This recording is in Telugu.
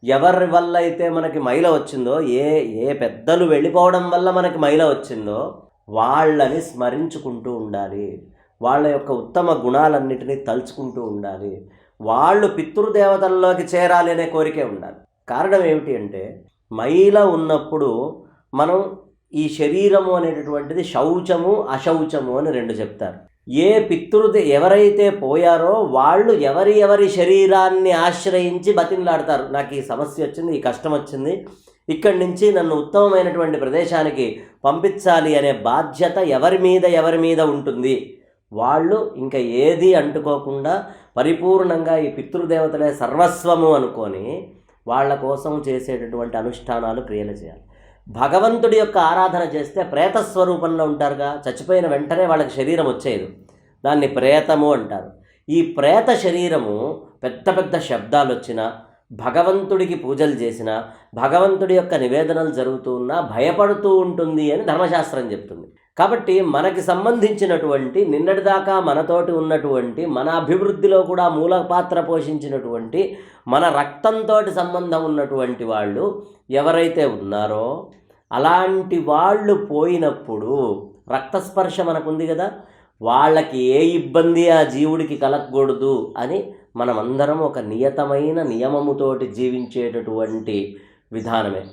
ఎవరి వల్ల అయితే మనకి మైల వచ్చిందో, ఏ ఏ పెద్దలు వెళ్ళిపోవడం వల్ల మనకి మైల వచ్చిందో వాళ్ళని స్మరించుకుంటూ ఉండాలి. వాళ్ళ యొక్క ఉత్తమ గుణాలన్నిటినీ తలుచుకుంటూ ఉండాలి. వాళ్ళు పితృదేవతల్లోకి చేరాలి అనే కోరికే ఉండాలి. కారణం ఏమిటి అంటే, మైల ఉన్నప్పుడు మనం ఈ శరీరము అనేటటువంటిది శౌచము అశౌచము అని రెండు చెప్తారు. ఏ ఎవరైతే పోయారో వాళ్ళు ఎవరి శరీరాన్ని ఆశ్రయించి బతిమలాడతారు. నాకు ఈ సమస్య వచ్చింది, ఈ కష్టం వచ్చింది, ఇక్కడి నుంచి నన్ను ఉత్తమమైనటువంటి ప్రదేశానికి పంపించాలి అనే బాధ్యత ఎవరి మీద ఉంటుంది. వాళ్ళు ఇంకా ఏది అంటుకోకుండా పరిపూర్ణంగా ఈ పితృదేవతలే సర్వస్వము అనుకొని వాళ్ళ కోసం చేసేటటువంటి అనుష్ఠానాలు క్రియలు చేయాలి. భగవంతుడి యొక్క ఆరాధన చేస్తే ప్రేత స్వరూపంలో ఉంటారుగా, చచ్చిపోయిన వెంటనే వాళ్ళకి శరీరం వచ్చేది, దాన్ని ప్రేతము అంటారు. ఈ ప్రేత శరీరము పెద్ద పెద్ద శబ్దాలు వచ్చినా, భగవంతుడికి పూజలు చేసినా, భగవంతుడి యొక్క నివేదనలు జరుగుతూ ఉన్నా భయపడుతూ ఉంటుంది అని ధర్మశాస్త్రం చెప్తుంది. కాబట్టి మనకి సంబంధించినటువంటి నిన్నటిదాకా మనతోటి ఉన్నటువంటి, మన అభివృద్ధిలో కూడా మూల పాత్ర పోషించినటువంటి, మన రక్తంతో సంబంధం ఉన్నటువంటి వాళ్ళు ఎవరైతే ఉన్నారో అలాంటి వాళ్ళు పోయినప్పుడు రక్తస్పర్శ మనకుంది కదా, వాళ్ళకి ఏ ఇబ్బంది ఆ జీవుడికి కలగకూడదు అని మనమందరం ఒక నియతమైన నియమముతోటి జీవించేటటువంటి విధానమే.